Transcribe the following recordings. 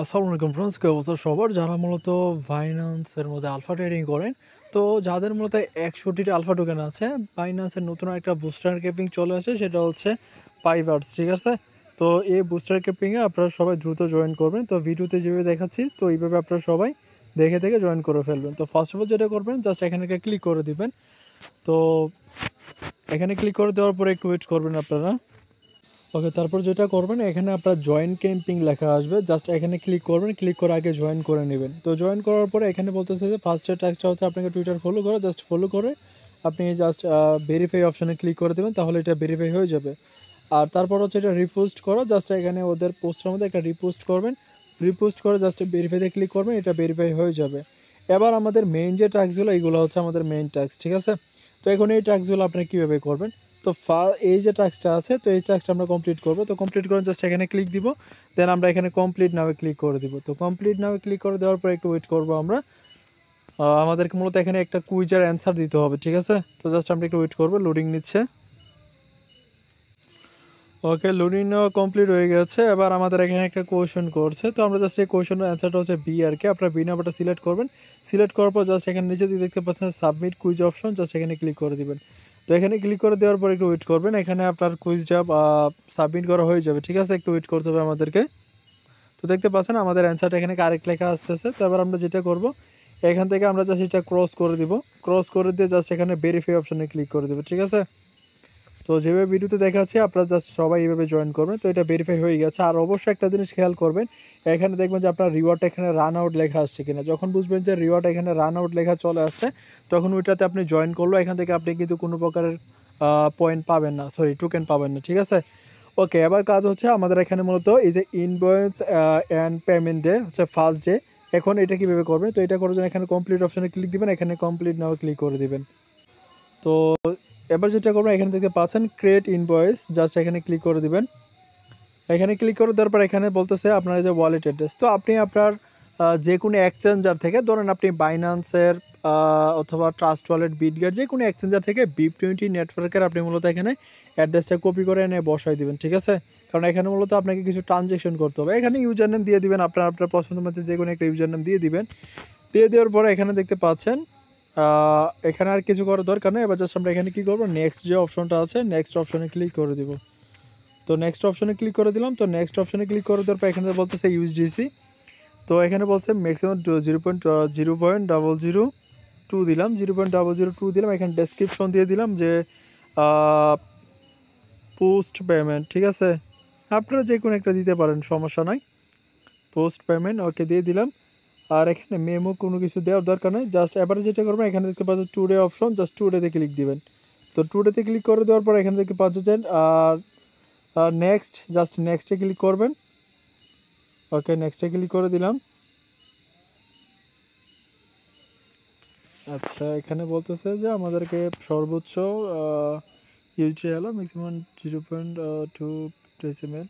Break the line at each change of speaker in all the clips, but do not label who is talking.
আসসালামু আলাইকুম ফ্রেন্ডস, কি অবস্থা সবার? যারা মূলত বাইন্যান্সের মধ্যে আলফা ট্রেডিং করেন, তো যাদের মূলত 100টি আলফা টোকেন আছে, বাইন্যান্সের নতুন একটা বুস্টার ক্যাপিং চলে আসে, সেটা হচ্ছে পাইভার্স, ঠিক আছে? তো এই বুস্টার ক্যাপিংয়ে আপনারা সবাই দ্রুত জয়েন করবেন। তো ভিডিওতে যেভাবে দেখাচ্ছি, তো এইভাবে আপনারা সবাই দেখে দেখে জয়েন করে ফেলবেন। তো ফার্স্ট অফ অল যেটা করবেন, জাস্ট এখানে ক্লিক করে দিবেন। তো এখানে ক্লিক করে দেওয়ার পরে একটু ওয়েট করবেন আপনারা। ওকে, তারপর যেটা করবেন, এখানে আপনার জয়েন ক্যাম্পিং লেখা আসবে, জাস্ট এখানে ক্লিক করবেন। ক্লিক করে আগে জয়েন করে নেবেন। তো জয়েন করার পরে এখানে বলতেছে যে ফার্স্টের টাস্কটা হচ্ছে আপনাকে টুইটার ফলো করো। জাস্ট ফলো করে আপনি জাস্ট ভেরিফাই অপশানে ক্লিক করে দেবেন, তাহলে এটা ভেরিফাই হয়ে যাবে। আর তারপর হচ্ছে এটা রিপোস্ট করো, জাস্ট এখানে ওদের পোস্টের মধ্যে একটা রিপোস্ট করবেন। রিপোস্ট করে জাস্ট ভেরিফাইতে ক্লিক করবেন, এটা ভেরিফাই হয়ে যাবে। এবার আমাদের মেইন যে টাস্কগুলো, এইগুলো হচ্ছে আমাদের মেইন টাস্ক, ঠিক আছে? তো এখন এই টাস্কগুলো আপনি কীভাবে করবেন? তো এই যে টাস্কটা আছে, তো এই টাস্কটা আমরা কমপ্লিট করবো। তো কমপ্লিট করে জাস্ট এখানে ক্লিক দিব, দেন আমরা এখানে কমপ্লিট নামে ক্লিক করে দিব। তো কমপ্লিট নামে ক্লিক করে দেওয়ার পর একটু ওয়েট করবো আমরা। আমাদেরকে মূলত এখানে একটা কুইজের অ্যান্সার দিতে হবে, ঠিক আছে? তো জাস্ট আমরা একটু ওয়েট করবো, লোডিং নিচ্ছে। ওকে, লোডিং নেওয়া কমপ্লিট হয়ে গেছে। এবার আমাদের এখানে একটা কোয়েশন করছে, তো আমরা জাস্ট এই কোয়েশনের অ্যান্সারটা হচ্ছে বি আর কি। আপনারা বি নাম্বারটা সিলেক্ট করবেন। সিলেক্ট করার পর জাস্ট এখানে নিচে দিয়ে দেখতে পাচ্ছেন সাবমিট কুইজ অপশন, জাস্ট এখানে ক্লিক করে দিবেন। তো এখানে ক্লিক করে দেওয়ার পর একটু ওয়েট করবেন, এখানে আপনার কুইজটা সাবমিট করা হয়ে যাবে, ঠিক আছে? একটু ওয়েট করতে হবে আমাদেরকে। তো দেখতে পাচ্ছেন আমাদের অ্যান্সারটা এখানে কারেক্ট লেখা আসতেছে। তো এবার আমরা যেটা করব, এখান থেকে আমরা জাস্ট এটা ক্রস করে দিব। ক্রস করে দিয়ে জাস্ট এখানে ভেরিফাই অপশনে ক্লিক করে দেবো, ঠিক আছে? তো যেভাবে ভিডিওতে দেখাচ্ছি আপনারা জাস্ট সবাই এইভাবে জয়েন করবেন। তো এটা ভেরিফাই হয়ে গেছে। আর অবশ্যই একটা জিনিস খেয়াল করবেন, এখানে দেখবেন যে আপনার রিওয়ার্ড এখানে রান আউট লেখা আসছে কিনা। যখন বুঝবেন যে রিওয়ার্ড এখানে রান আউট লেখা চলে আসছে, তখন ওইটাতে আপনি জয়েন করলো, এখান থেকে আপনি কিন্তু কোনো প্রকারের পয়েন্ট পাবেন না, সরি টোকেন পাবেন না, ঠিক আছে? ওকে, এবার কাজ হচ্ছে আমাদের এখানে মূলত এই যে ইনভয়েস অ্যান্ড পেমেন্ট ডে হচ্ছে ফার্স্ট ডে। এখন এটা কীভাবে করবেন? তো এটা করার জন্য এখানে কমপ্লিট অপশানে ক্লিক দিবেন, এখানে কমপ্লিট নাও ক্লিক করে দিবেন। তো এবার যেটা করবেন, এখানে দেখতে পাচ্ছেন ক্রিয়েট ইনভয়েস, জাস্ট এখানে ক্লিক করে দিবেন। এখানে ক্লিক করে দেওয়ার পর এখানে বলতেছে আপনার যে ওয়ালেট অ্যাড্রেস। তো আপনি আপনার যে কোনো এক্সচেঞ্জার থেকে, ধরেন আপনি বাইন্যান্সের অথবা ট্রাস্ট ওয়ালেট, বিটগেট, যে কোনো এক্সচেঞ্জার থেকে BIP20 নেটওয়ার্কের আপনি মূলত এখানে অ্যাড্রেসটা কপি করে এনে বসাই দিবেন, ঠিক আছে? কারণ এখানে মূলত আপনাকে কিছু ট্রানজ্যাকশন করতে হবে। এখানে ইউজার নেম দিয়ে দিবেন, আপনার আপনার পছন্দ মতো যে কোনো একটা ইউজার নেম দিয়ে দিবেন। দিয়ে দেওয়ার পরে এখানে দেখতে পাচ্ছেন এখানে আর কিছু করার দরকার নেই। এবার জাস্ট আমরা এখানে কী করবো, নেক্সট যে অপশনটা আছে, নেক্সট অপশনে ক্লিক করে দিব। তো নেক্সট অপশনে ক্লিক করে দিলাম। তো নেক্সট অপশনে ক্লিক করে দেওয়ার পর এখানে বলতেছে ইউএসডিসি। তো এখানে বলছে ম্যাক্সিমাম 0.002 দিলাম, 0.002 দিলাম। এখানে ডেসক্রিপশন দিয়ে দিলাম যে পোস্ট পেমেন্ট, ঠিক আছে? আপনারা যে কোনো একটা দিতে পারেন, সমস্যা নয়। পোস্ট পেমেন্ট ওকে দিয়ে দিলাম। আর এখানে মেমো কোনো কিছু দেওয়ার দরকার নেই। জাস্ট এবারে যেটা করবেন, এখানে দেখতে পাচ্ছেন টুডে অপশন, জাস্ট টুডেতে ক্লিক দিবেন। তো টুডেতে ক্লিক করে দেওয়ার পর এখানে দেখতে পাচ্ছেন নেক্সট, জাস্ট নেক্সটে ক্লিক করবেন। ওকে, নেক্সটে ক্লিক করে দিলাম। আচ্ছা, এখানে বলতেছে যে আমাদেরকে সর্বোচ্চ ইউটি হলো ম্যাক্সিমাম 0.2 ডেসিমেল।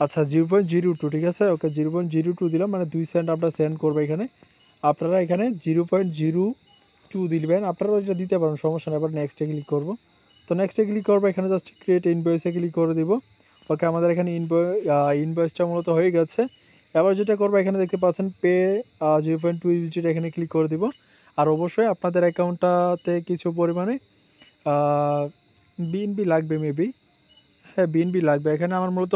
আচ্ছা, 0.02, ঠিক আছে? ওকে, 0.02 দিলাম, মানে 2 সেন্ট আমরা সেন্ড করবো এখানে। আপনারা এখানে 0.02 দিবেন, আপনারা ওইটা দিতে পারেন, সমস্যা নেই। এবার নেক্সটে ক্লিক করবো। তো নেক্সটে ক্লিক করবো, এখানে জাস্ট ক্রিয়েট ইনভয়েসে ক্লিক করে দিব। ওকে, আমাদের এখানে ইনভয়েসটা মূলত হয়ে গেছে। এবার যেটা করবো, এখানে দেখতে পাচ্ছেন পে 0.2 ইউজিটা, এখানে ক্লিক করে দিব। আর অবশ্যই আপনাদের অ্যাকাউন্টটাতে কিছু পরিমাণে বিএনবি লাগবে মেবি। হ্যাঁ, বিএনবি লাগবে। এখানে আমার মূলত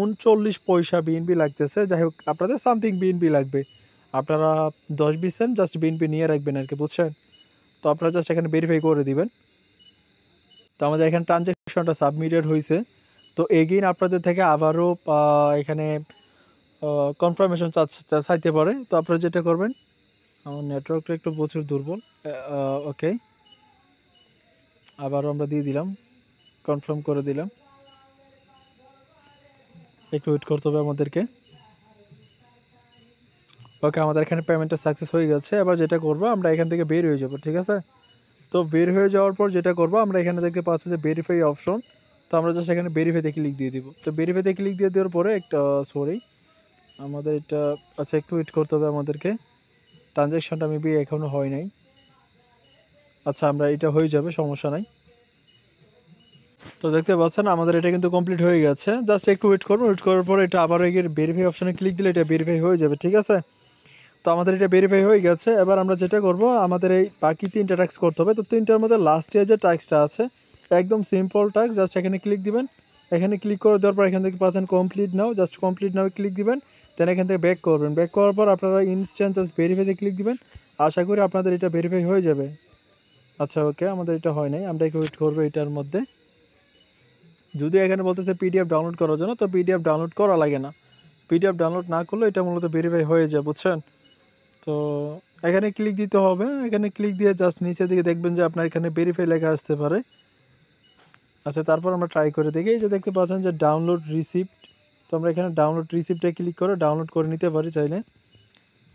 39 পয়সা বিএনবি লাগতেছে। যাই হোক, আপনাদের সামথিং বিএনবি লাগবে। আপনারা 10-20 সেন্ট জাস্ট বিএনপি নিয়ে রাখবেন আর কি, বুঝছেন? তো আপনারা জাস্ট এখানে ভেরিফাই করে দিবেন। তো আমাদের এখানে ট্রানজ্যাকশনটা সাবমিটেড হয়েছে। তো এগেইন আপনাদের থেকে আবারও এখানে কনফার্মেশন চাইতে পারে। তো আপনারা যেটা করবেন, আমার নেটওয়ার্কটা একটু প্রচুর দুর্বল। ওকে, আবারও আমরা দিয়ে দিলাম, কনফার্ম করে দিলাম। একটু ওয়েট করতে হবে আমাদেরকে। ওকে, আমাদের এখানে পেমেন্টটা সাকসেস হয়ে গেছে। এবার যেটা করবো, আমরা এখান থেকে বের হয়ে যাবো, ঠিক আছে? তো বের হয়ে যাওয়ার পর যেটা করবো, আমরা এখানে দেখতে পাচ্ছি যে ভেরিফাই অপশন। তো আমরা জাস্ট এখানে ভেরিফাইতে ক্লিক দিয়ে দিব। তো ভেরিফাইতে ক্লিক দিয়ে দেওয়ার পরে একটা সরি, আমাদের এটা, আচ্ছা একটু ওয়েট করতে হবে আমাদেরকে। ট্রানজ্যাকশনটা মেবি এখনও হয় নাই। আচ্ছা, আমরা এটা হয়ে যাবে, সমস্যা নাই। তো দেখতে পাচ্ছেন আমাদের এটা কিন্তু কমপ্লিট হয়ে গেছে। জাস্ট একটু ওয়েট করুন, ওয়েট করার পর এটা আবারও গিয়ে ভেরিফাই অপশনে ক্লিক দিলে এটা ভেরিফাই হয়ে যাবে, ঠিক আছে? তো আমাদের এটা ভেরিফাই হয়ে গেছে। এবার আমরা যেটা করব, আমাদের এই বাকি 3টা টাস্ক করতে হবে। তো 3টার মধ্যে লাস্টে যে টাস্কটা আছে একদম সিম্পল টাস্ক, জাস্ট এখানে ক্লিক দিবেন। এখানে ক্লিক করে দেওয়ার পর এখান থেকে পাচ্ছেন কমপ্লিট নাও, জাস্ট কমপ্লিট নাও ক্লিক দিবেন। দেন এখান থেকে ব্যাক করবেন, ব্যাক করার পর আপনারা ইনস্ট্যান্ট জাস্ট ভেরিফাইতে ক্লিক দিবেন। আশা করি আপনাদের এটা ভেরিফাই হয়ে যাবে। আচ্ছা ওকে, আমাদের এটা হয় নাই, আমরা একটু ওয়েট করবো এটার মধ্যে। যদি এখানে বলতেছে পিডিএফ ডাউনলোড করার জন্য, তো পিডিএফ ডাউনলোড করা লাগে না। পিডিএফ ডাউনলোড না করলে এটা মূলত ভেরিফাই হয়ে যায়, বুঝছেন? তো এখানে ক্লিক দিতে হবে, এখানে ক্লিক দিয়ে জাস্ট নিচের দিকে দেখবেন যে আপনার এখানে ভেরিফাই লেখা আসতে পারে। আচ্ছা, তারপর আমরা ট্রাই করে দেখি। এই যে দেখতে পাচ্ছেন যে ডাউনলোড রিসিপ্ট, তো আমরা এখানে ডাউনলোড রিসিপ্টে ক্লিক করে ডাউনলোড করে নিতে পারি চাইলে।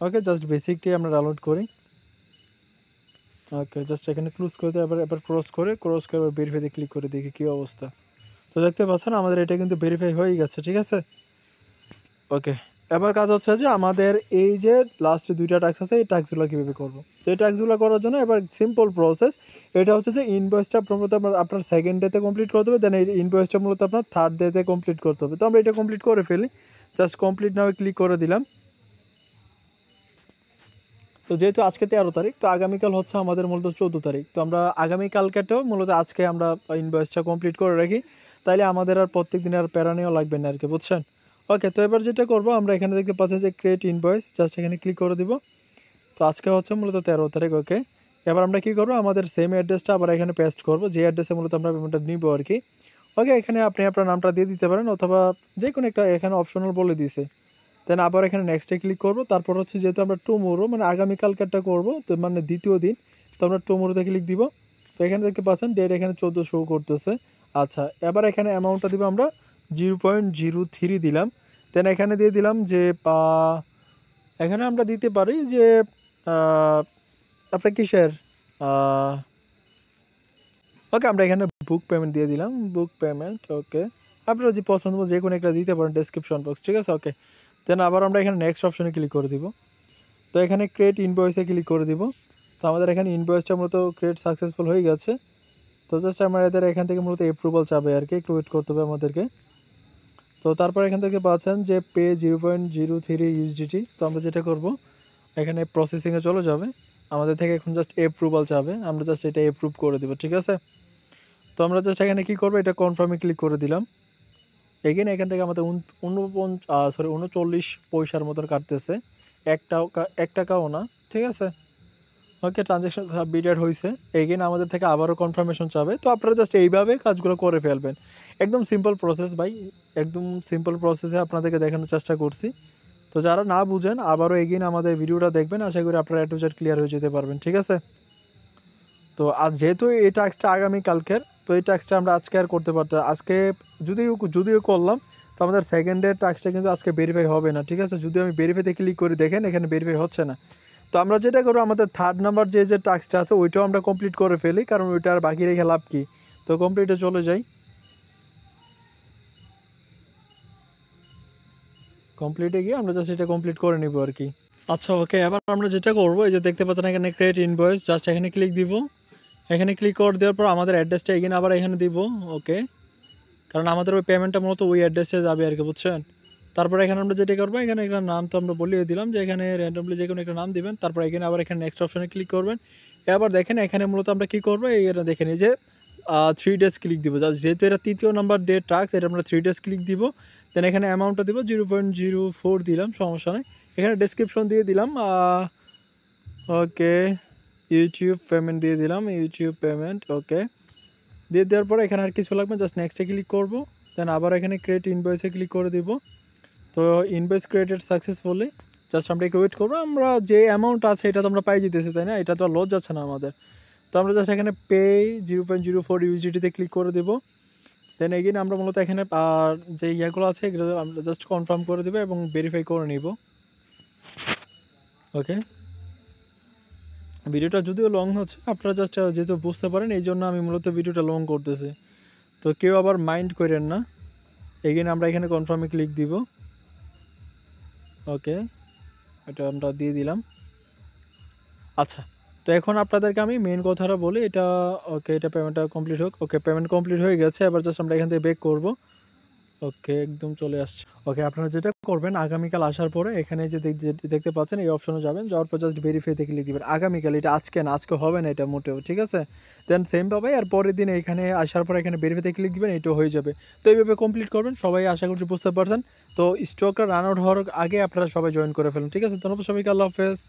ওকে, জাস্ট বেসিকটি আমরা ডাউনলোড করি। ওকে, জাস্ট এখানে ক্লোজ করে দিয়ে এবার ক্রস করে এবার ভেরিফাইতে ক্লিক করে দেখি কী অবস্থা। তো দেখতে পাচ্ছেন আমাদের এটা কিন্তু ভেরিফাই হয়ে গেছে, ঠিক আছে? ওকে, এবার কাজ হচ্ছে যে আমাদের এই যে লাস্টে 2টা টাস্ক আছে, এই টাস্কগুলো কীভাবে করবো। তো এই টাস্কগুলো করার জন্য এবার সিম্পল প্রসেস। এটা হচ্ছে যে ইনভয়েসটা মূলত আপনার সেকেন্ড ডেতে কমপ্লিট করতে হবে, দেন এই ইনভয়েসটা মূলত আপনার থার্ড ডেতে কমপ্লিট করতে হবে। তো আমরা এটা কমপ্লিট করে ফেলি, জাস্ট কমপ্লিট নাও ক্লিক করে দিলাম। তো যেহেতু আজকে 13 তারিখ, তো আগামীকাল হচ্ছে আমাদের মূলত 14 তারিখ। তো আমরা আগামীকালকেটাও মূলত আজকে আমরা ইনভয়েসটা কমপ্লিট করে রাখি, তাইলে আমাদের আর প্রত্যেক দিন আর প্যারা নেওয়া লাগবে না আর কি, বুঝছেন? ওকে, তো এবার যেটা করবো, আমরা এখানে দেখতে পাচ্ছি যে ক্রিয়েট ইনভয়েস, জাস্ট এখানে ক্লিক করে দিব। তো আজকে হচ্ছে মূলত 13 তারিখ। ওকে, এবার আমরা কী করবো, আমাদের সেম অ্যাড্রেসটা আবার এখানে পেস্ট করবো, যে অ্যাড্রেসে মূলত আমরা পেমেন্টটা নিব আর কি। ওকে, এখানে আপনি আপনার নামটা দিয়ে দিতে পারেন, অথবা যে কোনো একটা এখানে অপশনাল বলে দিয়েছে। দেন আবার এখানে নেক্সটে ক্লিক করবো। তারপর হচ্ছে যেহেতু আমরা টুমোরো মানে আগামীকালকেরটা করবো, তো মানে দ্বিতীয় দিন, তো আমরা টুমোরোতে ক্লিক দিব। তো এখানে দেখতে পাচ্ছেন ডেট এখানে 14 শো করতেছে। আচ্ছা, এবার এখানে অ্যামাউন্টটা দিব আমরা 0.03 দিলাম। দেন এখানে দিয়ে দিলাম যে এখানে আমরা দিতে পারি যে আপনার কিসের ওকে, আমরা এখানে বুক পেমেন্ট দিয়ে দিলাম, বুক পেমেন্ট। ওকে, আপনারা যে পছন্দ যে কোনো একটা দিতে পারেন ডেসক্রিপশন বক্স, ঠিক আছে? ওকে, দেন আবার আমরা এখানে নেক্সট অপশনে ক্লিক করে দিব। তো এখানে ক্রিয়েট ইনভয়েসে ক্লিক করে দিব। তো আমাদের এখানে ইনভয়েসটা মূলত ক্রিয়েট সাকসেসফুল হয়ে গেছে। তো জাস্ট আমাদের এখান থেকে মূলত অ্যাপ্রুভাল চাবে আর কি, একটু ওয়েট করতে হবে আমাদেরকে। তো তারপর এখান থেকে পাচ্ছেন যে পে 0.03 ইউএসডিটি। তো আমরা যেটা করব, এখানে প্রসেসিংয়ে চলে যাবে, আমাদের থেকে এখন জাস্ট অ্যাপ্রুভাল চাবে, আমরা জাস্ট এটা অ্যাপ্রুভ করে দেবো, ঠিক আছে? তো আমরা জাস্ট এখানে কী করবো, এটা কনফার্মে ক্লিক করে দিলাম। এগেন এখান থেকে আমাদের 39 পয়সার মতন কাটতেছে, 1 টাকাও না, ঠিক আছে? ওকে, ট্রানজ্যাকশন সাবমিটেড হয়েছে। এগেন আমাদের থেকে আবারও কনফার্মেশন চাবে। তো আপনারা জাস্ট এইভাবে কাজগুলো করে ফেলবেন। একদম সিম্পল প্রসেস ভাই, একদম সিম্পল প্রসেসে আপনাদেরকে দেখানোর চেষ্টা করছি। তো যারা না বুঝেন আবারও এগেন আমাদের ভিডিওটা দেখবেন, আশা করি আপনারা একটু ক্লিয়ার হয়ে যেতে পারবেন, ঠিক আছে? তো আজ যেহেতু এই টাস্কটা আগামীকালকের, তো এই টাস্কটা আমরা আজকে আর করতে পারতাম, আজকে যদিও করলাম, তো আমাদের সেকেন্ডের টাস্কটা কিন্তু আজকে ভেরিফাই হবে না, ঠিক আছে? যদি আমি ভেরিফাইতে ক্লিক করি, দেখেন এখানে ভেরিফাই হচ্ছে না। তো আমরা যেটা করবো, আমাদের থার্ড নাম্বার যে টাস্কটা আছে ওইটাও আমরা কমপ্লিট করে ফেলি, কারণ ওইটা আর বাকি রেখে লাভ কি। তো কমপ্লিটে চলে যাই, কমপ্লিটে গিয়ে আমরা জাস্ট এটা কমপ্লিট করে নিব আর কি। আচ্ছা ওকে, এবার আমরা যেটা করবো, এই যে দেখতে পাচ্ছেন এখানে ক্রিয়েট ইনভয়েস, জাস্ট এখানে ক্লিক দিব। এখানে ক্লিক করে দেওয়ার পর আমাদের অ্যাড্রেসটা এগেন আবার এখানে দিব। ওকে, কারণ আমাদের ওই পেমেন্টটা মূলত ওই অ্যাড্রেসে যাবে আর কি, বুঝছেন? তারপর এখানে আমরা যেটা করবো, এখানে একটা নাম তো আমরা বলিয়ে দিলাম যে এখানে র্যান্ডমলি যে কোনো একটা নাম দিবেন। তারপর এখানে আবার এখানে নেক্সট অপশনে ক্লিক করবেন। এবার দেখেন এখানে মূলত আমরা কী করবো, এখানে দেখেন এই যে 3 ডেজ ক্লিক দিব, যেহেতু এটা তৃতীয় নাম্বার ডে টাস্ক, এটা আমরা 3 ডেজ ক্লিক দিব। দেন এখানে অ্যামাউন্টটা দিব 0.04 দিলাম, সমস্যা নেই। এখানে ডেসক্রিপশন দিয়ে দিলাম ওকে, ইউটিউব পেমেন্ট দিয়ে দিলাম, ইউটিউব পেমেন্ট। ওকে, দিয়ে দেওয়ার পরে এখানে আর কিছু লাগবে, জাস্ট নেক্সটে ক্লিক করব। দেন আবার এখানে ক্রিয়েট ইনভয়েসে ক্লিক করে দিব। তো ইনভয়েস ক্রিয়েটেড সাকসেসফুলি, জাস্ট আমরা একটু ওয়েট করবো। আমরা যে অ্যামাউন্ট আছে এটা তো আমরা পাই যেতেছি, তাই না? এটা তো আর লস যাচ্ছে না আমাদের। তো আমরা জাস্ট এখানে পে 0.04 ইউএসডিটিতে ক্লিক করে দেবো। দেন এগেইন আমরা মূলত এখানে যে ইয়েগুলো আছে এগুলো আমরা জাস্ট কনফার্ম করে দেবো এবং ভেরিফাই করে নিব। ওকে, ভিডিওটা যদিও লং হচ্ছে, আপনারা জাস্ট যেহেতু বুঝতে পারেন এই জন্য আমি মূলত ভিডিওটা লং করতেছি। তো কেউ আবার মাইন্ড করেন না। এগেইন আমরা এখানে কনফার্মে ক্লিক দিব। ওকে, এটা আমরা দিয়ে দিলাম। আচ্ছা, তো এখন আপনাদেরকে আমি মেইন কথাটা বলি, এটা ওকে, এটা পেমেন্টটা কমপ্লিট হোক। ওকে, পেমেন্ট কমপ্লিট হয়ে গেছে। এবার জাস্ট আমরা এখান থেকে ব্যাক করব। ওকে, একদম চলে আসছে। ওকে, আপনারা যেটা করবেন আগামীকাল আসার পরে এখানে যে দেখতে পাচ্ছেন এই অপশনে যাবেন। যাওয়ার পর জাস্ট ভেরিফাই তে ক্লিক দিবেন। আগামীকাল, এটা আজকে না, আজকে হবে না এটা মোটেও। ঠিক আছে? দেন সেম ভাবে আর পরের দিন এখানে আসার পর এখানে ভেরিফাই তে ক্লিক দিবেন, এটাও হয়ে যাবে। তো এইভাবে কমপ্লিট করবেন। সবাই আশা করছি বুঝতে পারছেন। তো স্টকটা রান আউট হওয়ার আগে আপনারা সবাই জয়েন করে ফেলুন। ঠিক আছে? ধন্যবাদ সবাইকে। আল্লাহ হাফেজ।